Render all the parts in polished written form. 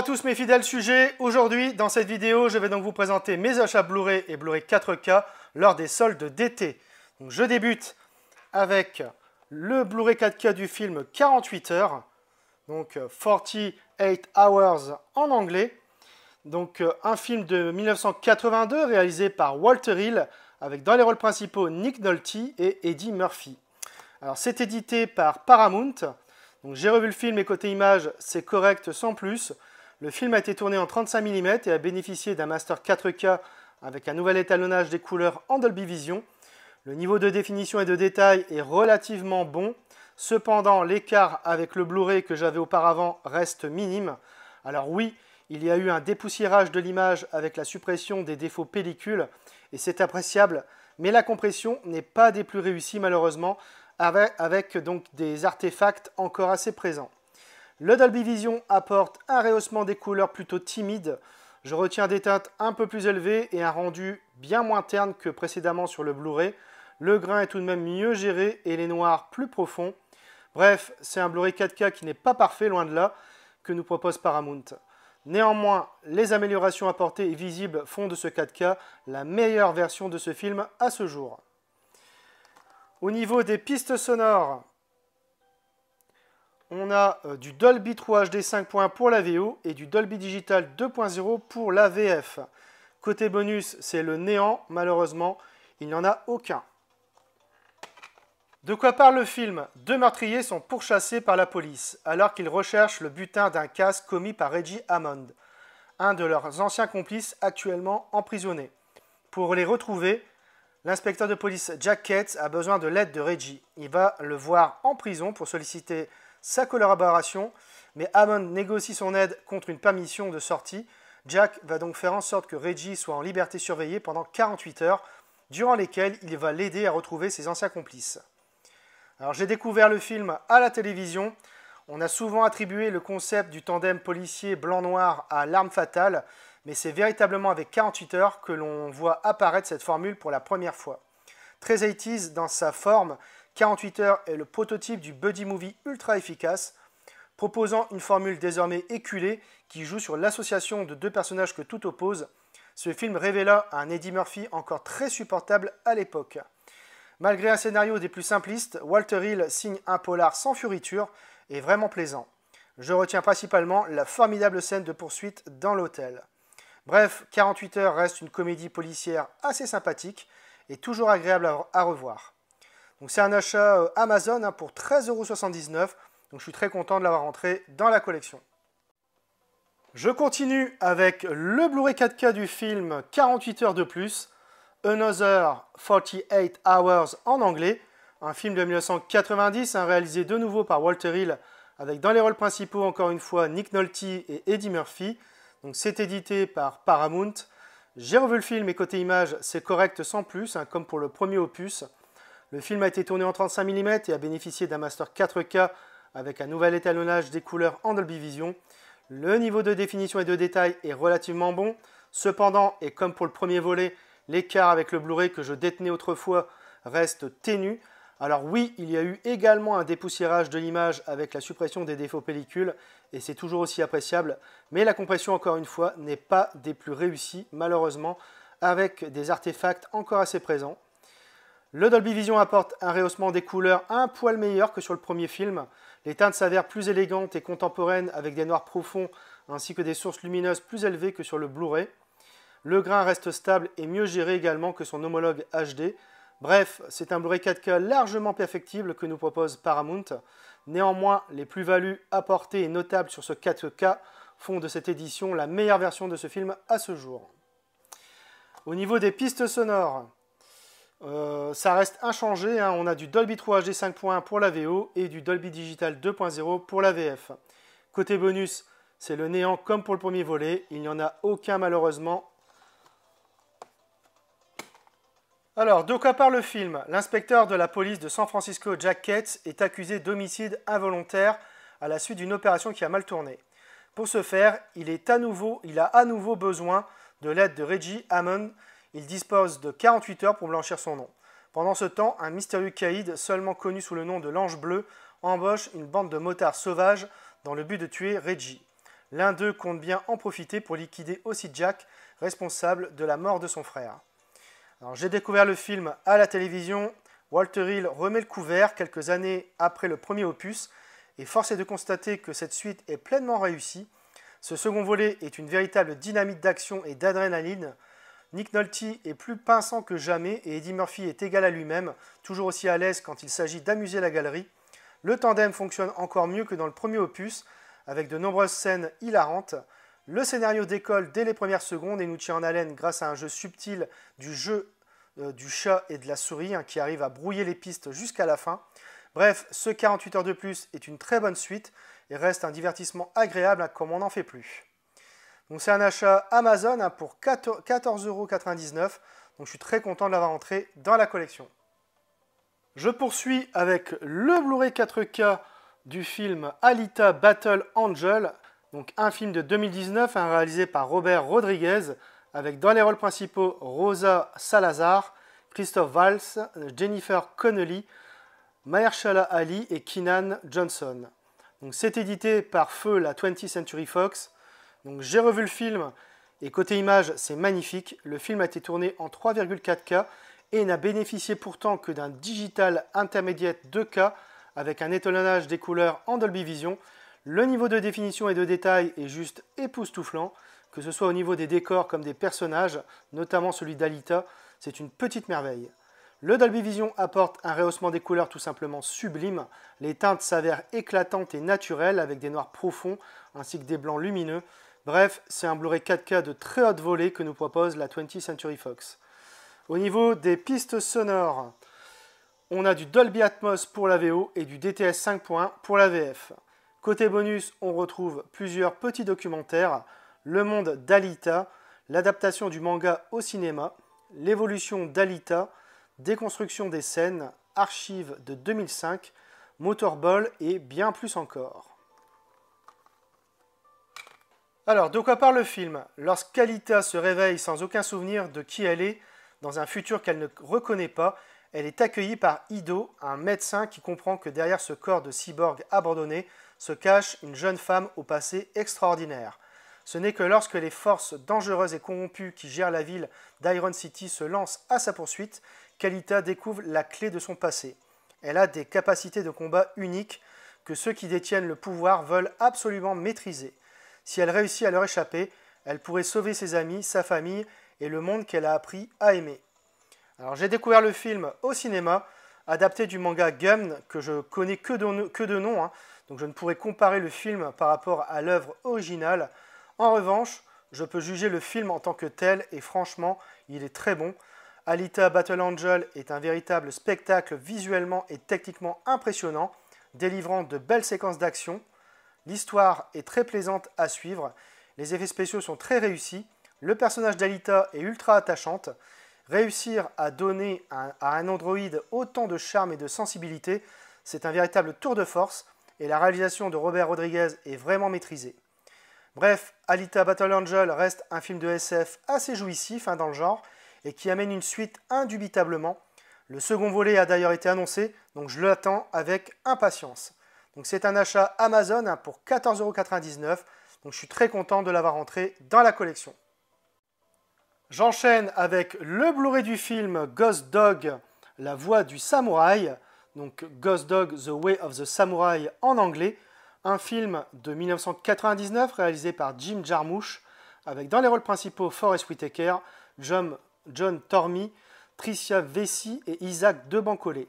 à tous mes fidèles sujets. Aujourd'hui, dans cette vidéo, je vais donc vous présenter mes achats Blu-ray et Blu-ray 4K lors des soldes d'été. Donc, je débute avec le Blu-ray 4K du film 48 heures, donc 48 Hours en anglais. Donc un film de 1982 réalisé par Walter Hill avec dans les rôles principaux Nick Nolte et Eddie Murphy. Alors c'est édité par Paramount. Donc j'ai revu le film et côté image, c'est correct sans plus. Le film a été tourné en 35 mm et a bénéficié d'un master 4K avec un nouvel étalonnage des couleurs en Dolby Vision. Le niveau de définition et de détail est relativement bon. Cependant, l'écart avec le Blu-ray que j'avais auparavant reste minime. Alors oui, il y a eu un dépoussiérage de l'image avec la suppression des défauts pellicule et c'est appréciable, mais la compression n'est pas des plus réussies malheureusement, avec donc des artefacts encore assez présents. Le Dolby Vision apporte un rehaussement des couleurs plutôt timide. Je retiens des teintes un peu plus élevées et un rendu bien moins terne que précédemment sur le Blu-ray. Le grain est tout de même mieux géré et les noirs plus profonds. Bref, c'est un Blu-ray 4K qui n'est pas parfait, loin de là, que nous propose Paramount. Néanmoins, les améliorations apportées et visibles font de ce 4K la meilleure version de ce film à ce jour. Au niveau des pistes sonores, on a du Dolby 3 HD 5.1 pour la VO et du Dolby Digital 2.0 pour la VF. Côté bonus, c'est le néant, malheureusement, il n'y en a aucun. De quoi parle le film? Deux meurtriers sont pourchassés par la police, alors qu'ils recherchent le butin d'un casse commis par Reggie Hammond, un de leurs anciens complices actuellement emprisonné. Pour les retrouver, l'inspecteur de police Jack Cates a besoin de l'aide de Reggie. Il va le voir en prison pour solliciter sa collaboration, mais Hammond négocie son aide contre une permission de sortie. Jack va donc faire en sorte que Reggie soit en liberté surveillée pendant 48 heures, durant lesquelles il va l'aider à retrouver ses anciens complices. Alors j'ai découvert le film à la télévision. On a souvent attribué le concept du tandem policier blanc-noir à L'Arme Fatale, mais c'est véritablement avec 48 heures que l'on voit apparaître cette formule pour la première fois. Très 80s dans sa forme, 48 heures est le prototype du buddy movie ultra efficace, proposant une formule désormais éculée qui joue sur l'association de deux personnages que tout oppose. Ce film révéla un Eddie Murphy encore très supportable à l'époque. Malgré un scénario des plus simplistes, Walter Hill signe un polar sans fioriture et vraiment plaisant. Je retiens principalement la formidable scène de poursuite dans l'hôtel. Bref, 48 heures reste une comédie policière assez sympathique et toujours agréable à revoir. Donc c'est un achat Amazon pour 13,79 €, donc je suis très content de l'avoir rentré dans la collection. Je continue avec le Blu-ray 4K du film 48 heures de plus, Another 48 Hours en anglais, un film de 1990 réalisé de nouveau par Walter Hill avec dans les rôles principaux encore une fois Nick Nolte et Eddie Murphy. Donc c'est édité par Paramount. J'ai revu le film et côté image c'est correct sans plus, comme pour le premier opus. Le film a été tourné en 35 mm et a bénéficié d'un master 4K avec un nouvel étalonnage des couleurs en Dolby Vision. Le niveau de définition et de détail est relativement bon. Cependant, et comme pour le premier volet, l'écart avec le Blu-ray que je détenais autrefois reste ténu. Alors oui, il y a eu également un dépoussiérage de l'image avec la suppression des défauts pellicule et c'est toujours aussi appréciable. Mais la compression, encore une fois, n'est pas des plus réussies, malheureusement, avec des artefacts encore assez présents. Le Dolby Vision apporte un rehaussement des couleurs un poil meilleur que sur le premier film. Les teintes s'avèrent plus élégantes et contemporaines avec des noirs profonds ainsi que des sources lumineuses plus élevées que sur le Blu-ray. Le grain reste stable et mieux géré également que son homologue HD. Bref, c'est un Blu-ray 4K largement perfectible que nous propose Paramount. Néanmoins, les plus-values apportées et notables sur ce 4K font de cette édition la meilleure version de ce film à ce jour. Au niveau des pistes sonores, ça reste inchangé. On a du Dolby 3 HD 5.1 pour la VO et du Dolby Digital 2.0 pour la VF. Côté bonus, c'est le néant comme pour le premier volet. Il n'y en a aucun malheureusement. Alors, de quoi parle le film? L'inspecteur de la police de San Francisco, Jack Cates, est accusé d'homicide involontaire à la suite d'une opération qui a mal tourné. Pour ce faire, il a à nouveau besoin de l'aide de Reggie Hammond. Il dispose de 48 heures pour blanchir son nom. Pendant ce temps, un mystérieux caïd, seulement connu sous le nom de l'Ange Bleu, embauche une bande de motards sauvages dans le but de tuer Reggie. L'un d'eux compte bien en profiter pour liquider aussi Jack, responsable de la mort de son frère. J'ai découvert le film à la télévision. Walter Hill remet le couvert quelques années après le premier opus, et force est de constater que cette suite est pleinement réussie. Ce second volet est une véritable dynamite d'action et d'adrénaline. Nick Nolte est plus pinçant que jamais et Eddie Murphy est égal à lui-même, toujours aussi à l'aise quand il s'agit d'amuser la galerie. Le tandem fonctionne encore mieux que dans le premier opus, avec de nombreuses scènes hilarantes. Le scénario décolle dès les premières secondes et nous tient en haleine grâce à un jeu subtil du jeu du chat et de la souris qui arrive à brouiller les pistes jusqu'à la fin. Bref, ce 48 heures de plus est une très bonne suite et reste un divertissement agréable comme on n'en fait plus. Donc c'est un achat Amazon pour 14,99 €, donc je suis très content de l'avoir entré dans la collection. Je poursuis avec le Blu-ray 4K du film Alita Battle Angel, donc un film de 2019 réalisé par Robert Rodriguez, avec dans les rôles principaux Rosa Salazar, Christophe Waltz, Jennifer Connelly, Mahershala Ali et Keenan Johnson. C'est édité par feu la 20th Century Fox. J'ai revu le film et côté image, c'est magnifique. Le film a été tourné en 3,4K et n'a bénéficié pourtant que d'un digital intermédiaire 2K avec un étalonnage des couleurs en Dolby Vision. Le niveau de définition et de détail est juste époustouflant, que ce soit au niveau des décors comme des personnages, notamment celui d'Alita, c'est une petite merveille. Le Dolby Vision apporte un rehaussement des couleurs tout simplement sublime. Les teintes s'avèrent éclatantes et naturelles avec des noirs profonds ainsi que des blancs lumineux. Bref, c'est un Blu-ray 4K de très haute volée que nous propose la 20th Century Fox. Au niveau des pistes sonores, on a du Dolby Atmos pour la VO et du DTS 5.1 pour la VF. Côté bonus, on retrouve plusieurs petits documentaires, le monde d'Alita, l'adaptation du manga au cinéma, l'évolution d'Alita, déconstruction des scènes, archives de 2005, Motorball et bien plus encore. Alors, de quoi parle le film? Lorsqu'Alita se réveille sans aucun souvenir de qui elle est, dans un futur qu'elle ne reconnaît pas, elle est accueillie par Ido, un médecin qui comprend que derrière ce corps de cyborg abandonné se cache une jeune femme au passé extraordinaire. Ce n'est que lorsque les forces dangereuses et corrompues qui gèrent la ville d'Iron City se lancent à sa poursuite qu'Alita découvre la clé de son passé. Elle a des capacités de combat uniques que ceux qui détiennent le pouvoir veulent absolument maîtriser. Si elle réussit à leur échapper, elle pourrait sauver ses amis, sa famille et le monde qu'elle a appris à aimer. Alors j'ai découvert le film au cinéma, adapté du manga Gum, que je connais que de nom, donc je ne pourrais comparer le film par rapport à l'œuvre originale. En revanche, je peux juger le film en tant que tel et franchement, il est très bon. Alita Battle Angel est un véritable spectacle visuellement et techniquement impressionnant, délivrant de belles séquences d'action. L'histoire est très plaisante à suivre, les effets spéciaux sont très réussis, le personnage d'Alita est ultra attachante. Réussir à donner à un androïde autant de charme et de sensibilité, c'est un véritable tour de force et la réalisation de Robert Rodriguez est vraiment maîtrisée. Bref, Alita Battle Angel reste un film de SF assez jouissif dans le genre et qui amène une suite indubitablement. Le second volet a d'ailleurs été annoncé, donc je l'attends avec impatience. Donc c'est un achat Amazon pour 14,99 €, donc je suis très content de l'avoir entré dans la collection. J'enchaîne avec le Blu-ray du film Ghost Dog, la voix du samouraï, donc Ghost Dog, The Way of the Samurai en anglais, un film de 1999 réalisé par Jim Jarmusch, avec dans les rôles principaux Forest Whitaker, John Tormey, Tricia Vesey et Isaac de Bancolé.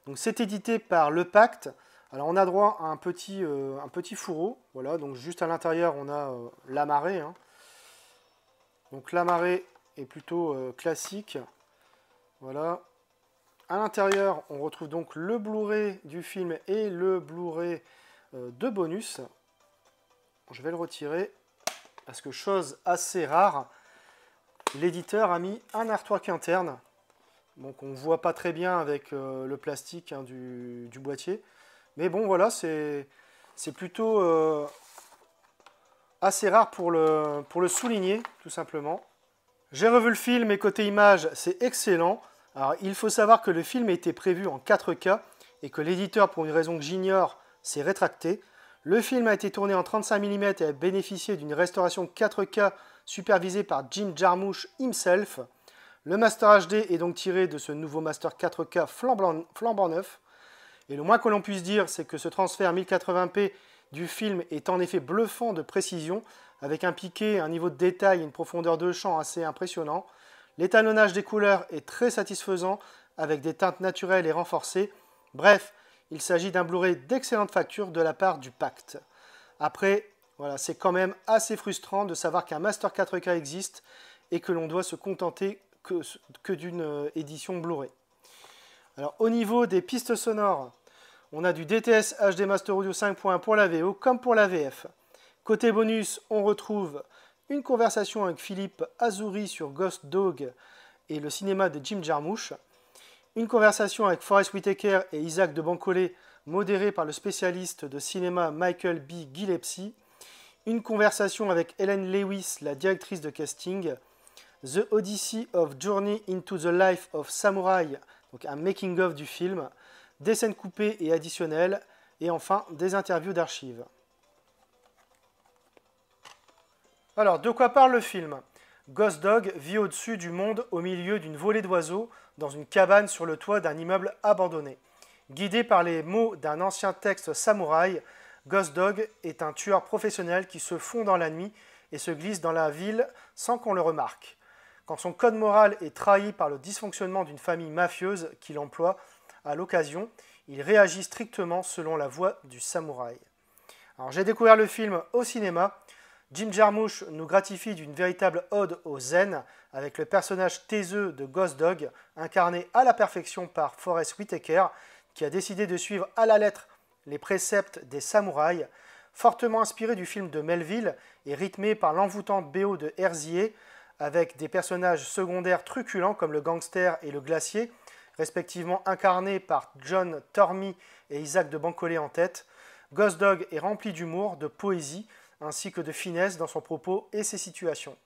Donc c'est édité par Le Pacte. Alors on a droit à un petit fourreau, voilà, donc juste à l'intérieur on a l'amarré. Donc l'amarré est plutôt classique. Voilà. À l'intérieur, on retrouve donc le Blu-ray du film et le Blu-ray de bonus. Je vais le retirer parce que chose assez rare, l'éditeur a mis un artwork interne. Donc on ne voit pas très bien avec le plastique du boîtier. Mais bon voilà, c'est plutôt assez rare pour le souligner, tout simplement. J'ai revu le film et côté image, c'est excellent. Alors, il faut savoir que le film était prévu en 4K et que l'éditeur, pour une raison que j'ignore, s'est rétracté. Le film a été tourné en 35 mm et a bénéficié d'une restauration 4K supervisée par Jim Jarmusch himself. Le Master HD est donc tiré de ce nouveau Master 4K flambant neuf. Et le moins que l'on puisse dire, c'est que ce transfert 1080p du film est en effet bluffant de précision, avec un piqué, un niveau de détail et une profondeur de champ assez impressionnant. L'étalonnage des couleurs est très satisfaisant, avec des teintes naturelles et renforcées. Bref, il s'agit d'un Blu-ray d'excellente facture de la part du Pacte. Après, voilà, c'est quand même assez frustrant de savoir qu'un Master 4K existe et que l'on doit se contenter que d'une édition Blu-ray. Alors, au niveau des pistes sonores, on a du DTS HD Master Audio 5.1 pour la VO comme pour la VF. Côté bonus, on retrouve une conversation avec Philippe Azouri sur Ghost Dog et le cinéma de Jim Jarmusch. Une conversation avec Forest Whitaker et Isaac de Bancolé, modérée par le spécialiste de cinéma Michael B. Gillespie. Une conversation avec Helen Lewis, la directrice de casting. The Odyssey of Journey into the Life of Samurai, donc un making-of du film. Des scènes coupées et additionnelles. Et enfin, des interviews d'archives. Alors, de quoi parle le film ? Ghost Dog vit au-dessus du monde au milieu d'une volée d'oiseaux dans une cabane sur le toit d'un immeuble abandonné. Guidé par les mots d'un ancien texte samouraï, Ghost Dog est un tueur professionnel qui se fond dans la nuit et se glisse dans la ville sans qu'on le remarque. Quand son code moral est trahi par le dysfonctionnement d'une famille mafieuse qu'il emploie à l'occasion, il réagit strictement selon la voie du samouraï. Alors, j'ai découvert le film au cinéma. Jim Jarmusch nous gratifie d'une véritable ode au zen avec le personnage taiseux de Ghost Dog, incarné à la perfection par Forest Whitaker, qui a décidé de suivre à la lettre les préceptes des samouraïs, fortement inspiré du film de Melville et rythmé par l'envoûtante BO de Herzier, avec des personnages secondaires truculents comme le gangster et le glacier, respectivement incarnés par John Tormey et Isaac de Bancolé en tête. Ghost Dog est rempli d'humour, de poésie, ainsi que de finesse dans son propos et ses situations.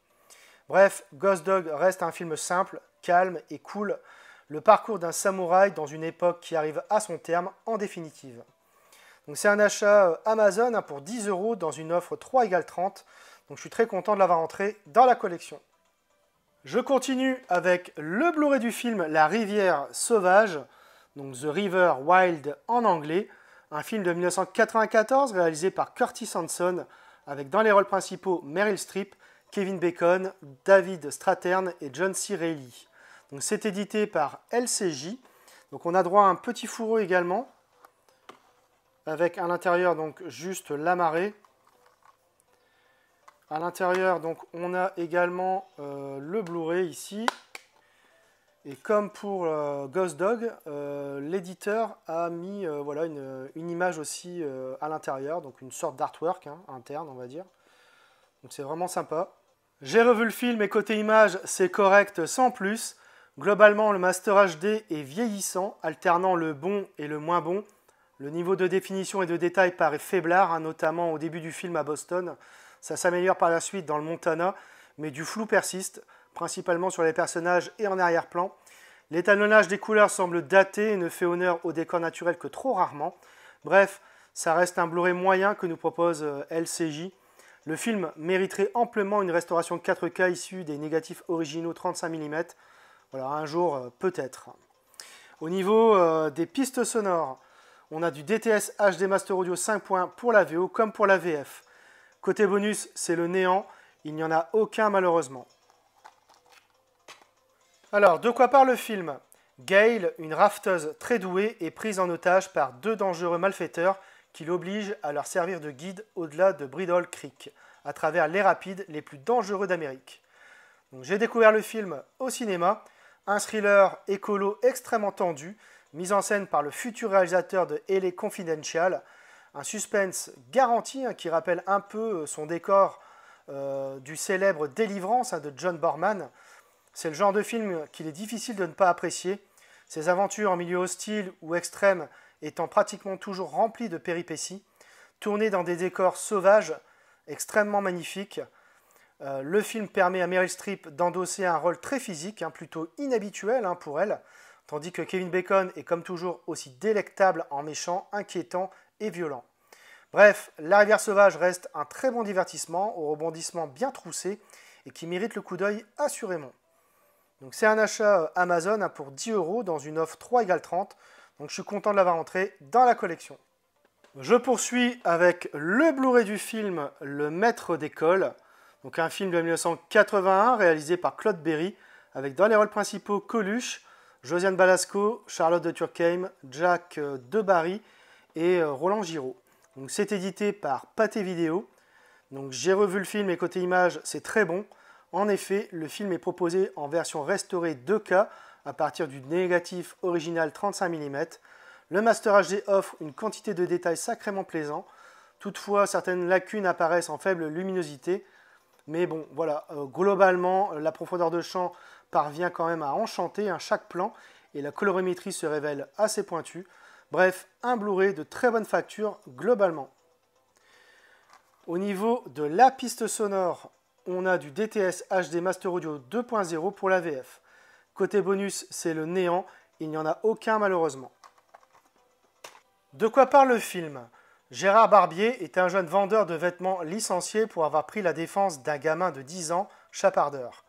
Bref, Ghost Dog reste un film simple, calme et cool, le parcours d'un samouraï dans une époque qui arrive à son terme en définitive. Donc c'est un achat Amazon pour 10 € dans une offre 3 = 30, donc je suis très content de l'avoir entré dans la collection. Je continue avec le Blu-ray du film La Rivière Sauvage, donc The River Wild en anglais, un film de 1994 réalisé par Curtis Hanson, avec dans les rôles principaux Meryl Streep, Kevin Bacon, David Strathairn et John C. Reilly. Donc c'est édité par LCJ. Donc on a droit à un petit fourreau également, avec à l'intérieur donc juste l'amarré. À l'intérieur donc on a également le Blu-ray ici. Et comme pour Ghost Dog, l'éditeur a mis voilà, une image aussi à l'intérieur, donc une sorte d'artwork interne, on va dire. Donc c'est vraiment sympa. J'ai revu le film et côté image, c'est correct sans plus. Globalement, le Master HD est vieillissant, alternant le bon et le moins bon. Le niveau de définition et de détail paraît faiblard, notamment au début du film à Boston. Ça s'améliore par la suite dans le Montana, mais du flou persiste, principalement sur les personnages et en arrière-plan. L'étalonnage des couleurs semble daté et ne fait honneur au décor naturel que trop rarement. Bref, ça reste un Blu-ray moyen que nous propose LCJ. Le film mériterait amplement une restauration 4K issue des négatifs originaux 35 mm. Voilà, un jour peut-être. Au niveau des pistes sonores, on a du DTS HD Master Audio 5.1 pour la VO comme pour la VF. Côté bonus, c'est le néant, il n'y en a aucun malheureusement. Alors, de quoi parle le film ? Gail, une rafteuse très douée, est prise en otage par 2 dangereux malfaiteurs qui l'obligent à leur servir de guide au-delà de Bridle Creek, à travers les rapides les plus dangereux d'Amérique. J'ai découvert le film au cinéma, un thriller écolo extrêmement tendu, mis en scène par le futur réalisateur de LA Confidential, un suspense garanti qui rappelle un peu son décor du célèbre Délivrance de John Borman. C'est le genre de film qu'il est difficile de ne pas apprécier, ses aventures en milieu hostile ou extrême étant pratiquement toujours remplies de péripéties, tournées dans des décors sauvages, extrêmement magnifiques. Le film permet à Meryl Streep d'endosser un rôle très physique, plutôt inhabituel pour elle, tandis que Kevin Bacon est comme toujours aussi délectable en méchant, inquiétant et violent. Bref, La Rivière Sauvage reste un très bon divertissement, au rebondissement bien troussé et qui mérite le coup d'œil assurément. Donc c'est un achat Amazon pour 10 € dans une offre 3 égale 30. Donc je suis content de l'avoir entré dans la collection. Je poursuis avec le Blu-ray du film Le Maître d'école. Donc un film de 1981 réalisé par Claude Berry avec dans les rôles principaux Coluche, Josiane Balasco, Charlotte de Turckheim, Jacques Debarry et Roland Giraud. Donc c'est édité par Pathé Vidéo. Donc j'ai revu le film et côté image, c'est très bon. En effet, le film est proposé en version restaurée 2K à partir du négatif original 35 mm. Le Master HD offre une quantité de détails sacrément plaisant. Toutefois, certaines lacunes apparaissent en faible luminosité. Mais bon, voilà, globalement, la profondeur de champ parvient quand même à enchanter chaque plan et la colorimétrie se révèle assez pointue. Bref, un Blu-ray de très bonne facture globalement. Au niveau de la piste sonore, on a du DTS HD Master Audio 2.0 pour la VF. Côté bonus, c'est le néant, il n'y en a aucun malheureusement. De quoi parle le film ? Gérard Barbier est un jeune vendeur de vêtements licencié pour avoir pris la défense d'un gamin de 10 ans, chapardeur.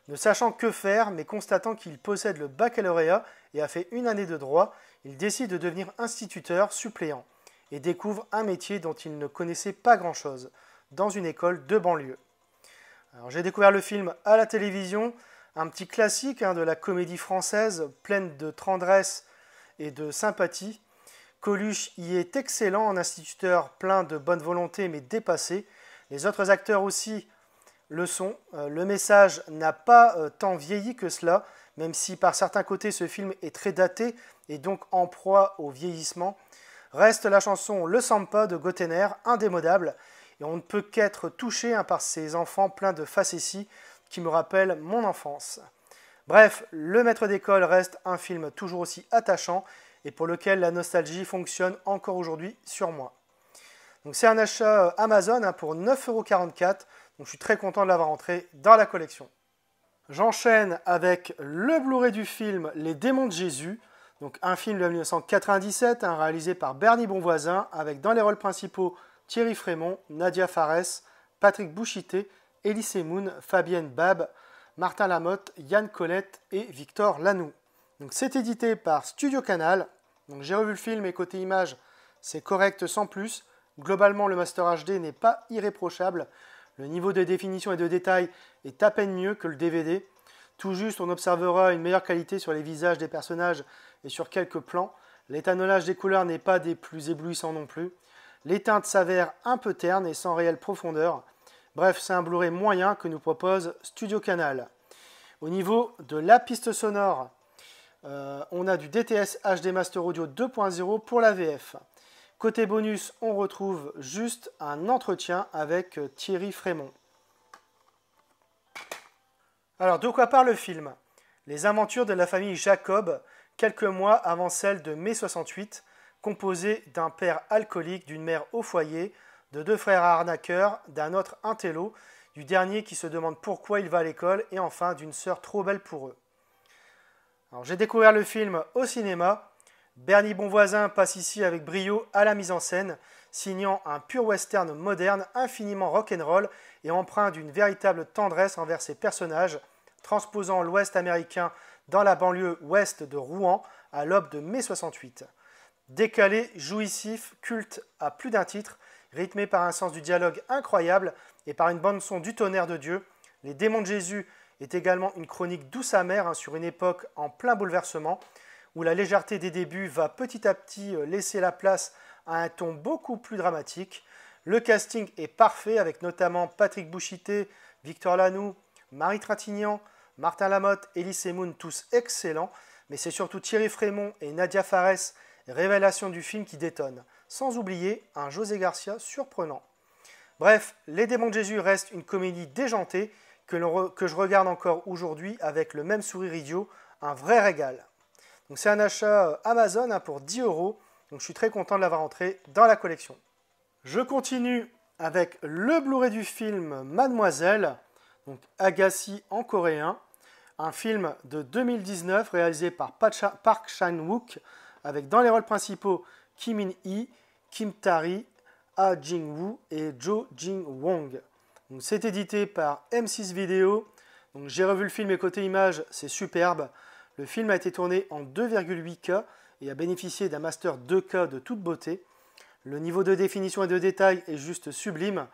Ne sachant que faire, mais constatant qu'il possède le baccalauréat et a fait une année de droit, il décide de devenir instituteur suppléant et découvre un métier dont il ne connaissait pas grand-chose, dans une école de banlieue. J'ai découvert le film à la télévision, un petit classique de la comédie française, pleine de tendresse et de sympathie. Coluche y est excellent en instituteur, plein de bonne volonté mais dépassé. Les autres acteurs aussi le sont. Le message n'a pas tant vieilli que cela, même si par certains côtés ce film est très daté et donc en proie au vieillissement. Reste la chanson Le Samba de Gottener, indémodable, et on ne peut qu'être touché par ces enfants pleins de facéties qui me rappellent mon enfance. Bref, Le Maître d'école reste un film toujours aussi attachant et pour lequel la nostalgie fonctionne encore aujourd'hui sur moi. Donc c'est un achat Amazon pour 9,44 €, donc je suis très content de l'avoir entré dans la collection. J'enchaîne avec le Blu-ray du film Les Démons de Jésus, donc un film de 1997 réalisé par Bernie Bonvoisin avec dans les rôles principaux Thierry Frémont, Nadia Fares, Patrick Bouchité, Elie Moon, Fabienne Bab, Martin Lamotte, Yann Colette et Victor Lanoux. Donc c'est édité par Studio Canal. Donc j'ai revu le film et côté image, c'est correct sans plus. Globalement, le Master HD n'est pas irréprochable. Le niveau de définition et de détail est à peine mieux que le DVD. Tout juste, on observera une meilleure qualité sur les visages des personnages et sur quelques plans. L'étalonnage des couleurs n'est pas des plus éblouissants non plus. Les teintes s'avèrent un peu ternes et sans réelle profondeur. Bref, c'est un Blu-ray moyen que nous propose Studio Canal. Au niveau de la piste sonore, on a du DTS HD Master Audio 2.0 pour la VF. Côté bonus, on retrouve juste un entretien avec Thierry Frémont. Alors, de quoi parle le film ? Les aventures de la famille Jacob, quelques mois avant celle de mai 68, composée d'un père alcoolique, d'une mère au foyer, de deux frères arnaqueurs, d'un autre intello, du dernier qui se demande pourquoi il va à l'école, et enfin d'une sœur trop belle pour eux. Alors, j'ai découvert le film au cinéma. Bernie Bonvoisin passe ici avec brio à la mise en scène, signant un pur western moderne, infiniment rock'n'roll et empreint d'une véritable tendresse envers ses personnages, transposant l'Ouest américain dans la banlieue ouest de Rouen à l'aube de mai 68. Décalé, jouissif, culte à plus d'un titre, rythmé par un sens du dialogue incroyable et par une bande-son du tonnerre de Dieu, Les Démons de Jésus est également une chronique douce amère sur une époque en plein bouleversement, où la légèreté des débuts va petit à petit laisser la place à un ton beaucoup plus dramatique. Le casting est parfait avec notamment Patrick Bouchité, Victor Lanoux, Marie Trintignant, Martin Lamotte, Elie Moon, tous excellents, mais c'est surtout Thierry Frémont et Nadia Fares, révélation du film qui détonne, sans oublier un José Garcia surprenant. Bref, Les Démons de Jésus reste une comédie déjantée que je regarde encore aujourd'hui avec le même sourire idiot, un vrai régal. Donc c'est un achat Amazon pour 10 €, donc je suis très content de l'avoir entré dans la collection. Je continue avec le Blu-ray du film Mademoiselle, donc Agassi en coréen, un film de 2019 réalisé par Park Chan-wook, avec dans les rôles principaux Kim In-hee, Kim Tae-ri, Ah Jing-woo et Jo Jing-wong. C'est édité par M6 Vidéo. J'ai revu le film et côté image, c'est superbe. Le film a été tourné en 2,8K et a bénéficié d'un master 2K de toute beauté. Le niveau de définition et de détail est juste sublime.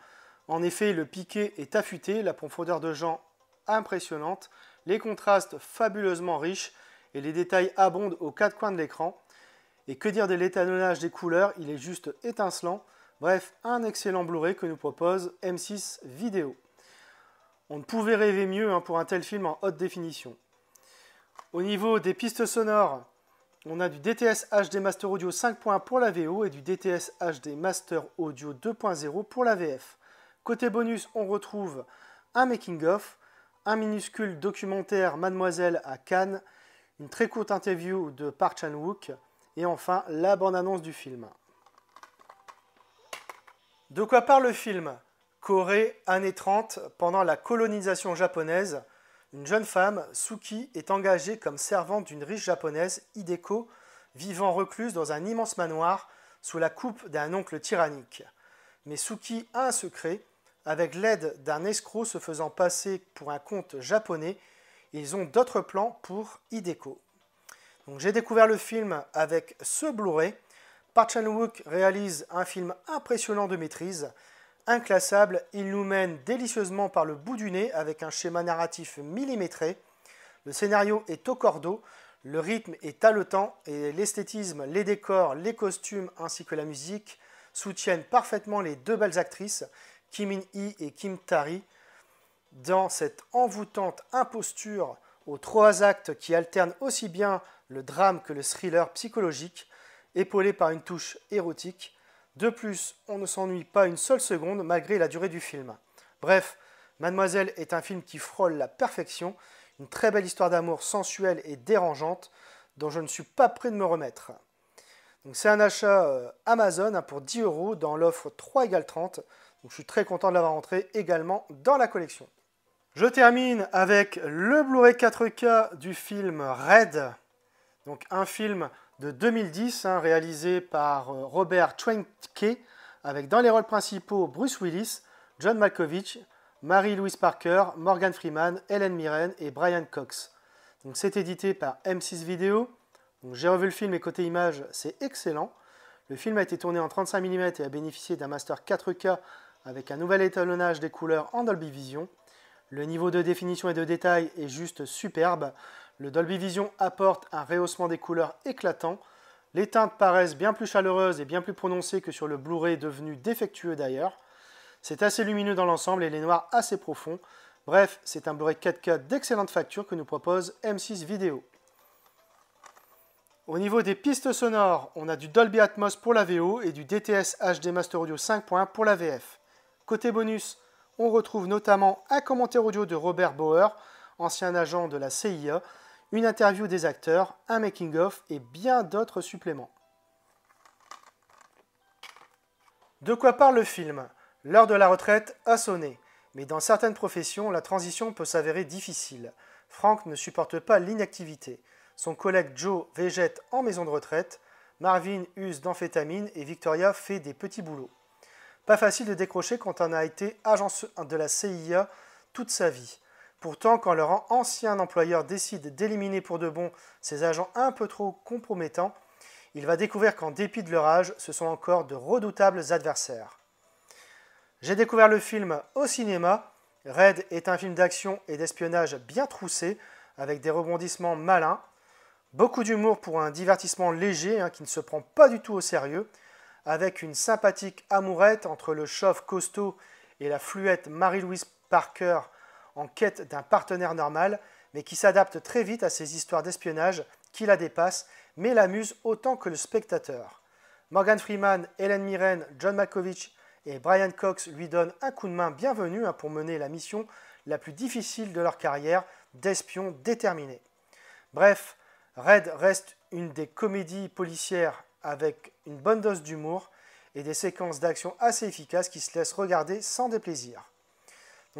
En effet, le piqué est affûté, la profondeur de champ impressionnante, les contrastes fabuleusement riches et les détails abondent aux quatre coins de l'écran. Et que dire de l'étalonnage des couleurs, il est juste étincelant. Bref, un excellent Blu-ray que nous propose M6 Vidéo. On ne pouvait rêver mieux pour un tel film en haute définition. Au niveau des pistes sonores, on a du DTS HD Master Audio 5.1 pour la VO et du DTS HD Master Audio 2.0 pour la VF. Côté bonus, on retrouve un making-of, un minuscule documentaire Mademoiselle à Cannes, une très courte interview de Park Chan-wook et enfin la bande-annonce du film. De quoi parle le film ? Corée, années 30, pendant la colonisation japonaise, une jeune femme, Suki, est engagée comme servante d'une riche japonaise, Hideko, vivant recluse dans un immense manoir sous la coupe d'un oncle tyrannique. Mais Suki a un secret. Avec l'aide d'un escroc se faisant passer pour un comte japonais, ils ont d'autres plans pour Hideko. J'ai découvert le film avec ce Blu-ray. Park Chan-wook réalise un film impressionnant de maîtrise. Inclassable, il nous mène délicieusement par le bout du nez avec un schéma narratif millimétré. Le scénario est au cordeau, le rythme est haletant et l'esthétisme, les décors, les costumes ainsi que la musique soutiennent parfaitement les deux belles actrices, Kim In-hee et Kim Tae-ri, dans cette envoûtante imposture aux trois actes qui alternent aussi bien le drame que le thriller psychologique, épaulé par une touche érotique. De plus, on ne s'ennuie pas une seule seconde malgré la durée du film. Bref, Mademoiselle est un film qui frôle la perfection, une très belle histoire d'amour sensuelle et dérangeante dont je ne suis pas prêt de me remettre. C'est un achat Amazon pour 10 € dans l'offre 3 = 30. Je suis très content de l'avoir rentré également dans la collection. Je termine avec le Blu-ray 4K du film Red, un film de 2010 réalisé par Robert Schwenke, avec dans les rôles principaux Bruce Willis, John Malkovich, Mary-Louise Parker, Morgan Freeman, Helen Mirren et Brian Cox. C'est édité par M6 Vidéo. J'ai revu le film et côté image, c'est excellent. Le film a été tourné en 35 mm et a bénéficié d'un master 4K avec un nouvel étalonnage des couleurs en Dolby Vision. Le niveau de définition et de détail est juste superbe. Le Dolby Vision apporte un rehaussement des couleurs éclatant. Les teintes paraissent bien plus chaleureuses et bien plus prononcées que sur le Blu-ray devenu défectueux d'ailleurs. C'est assez lumineux dans l'ensemble et les noirs assez profonds. Bref, c'est un Blu-ray 4K d'excellente facture que nous propose M6 Vidéo. Au niveau des pistes sonores, on a du Dolby Atmos pour la VO et du DTS HD Master Audio 5.1 pour la VF. Côté bonus, on retrouve notamment un commentaire audio de Robert Bauer, ancien agent de la CIA, une interview des acteurs, un making-of et bien d'autres suppléments. De quoi parle le film ? L'heure de la retraite a sonné, mais dans certaines professions, la transition peut s'avérer difficile. Frank ne supporte pas l'inactivité. Son collègue Joe végète en maison de retraite, Marvin use d'amphétamines et Victoria fait des petits boulots. Pas facile de décrocher quand on a été agent de la CIA toute sa vie. Pourtant, quand leur ancien employeur décide d'éliminer pour de bon ces agents un peu trop compromettants, il va découvrir qu'en dépit de leur âge, ce sont encore de redoutables adversaires. J'ai découvert le film au cinéma. Red est un film d'action et d'espionnage bien troussé, avec des rebondissements malins. Beaucoup d'humour pour un divertissement léger qui ne se prend pas du tout au sérieux, avec une sympathique amourette entre le chauve costaud et la fluette Mary-Louise Parker en quête d'un partenaire normal, mais qui s'adapte très vite à ces histoires d'espionnage qui la dépassent, mais l'amuse autant que le spectateur. Morgan Freeman, Helen Mirren, John Malkovich et Brian Cox lui donnent un coup de main bienvenu pour mener la mission la plus difficile de leur carrière d'espions déterminés. Bref, Red reste une des comédies policières avec une bonne dose d'humour et des séquences d'action assez efficaces qui se laissent regarder sans déplaisir.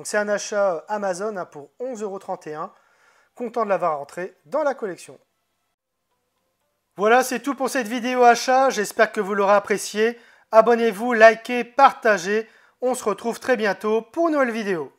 C'est un achat Amazon pour 11,31 €. Content de l'avoir rentré dans la collection. Voilà, c'est tout pour cette vidéo achat. J'espère que vous l'aurez apprécié. Abonnez-vous, likez, partagez. On se retrouve très bientôt pour une nouvelle vidéo.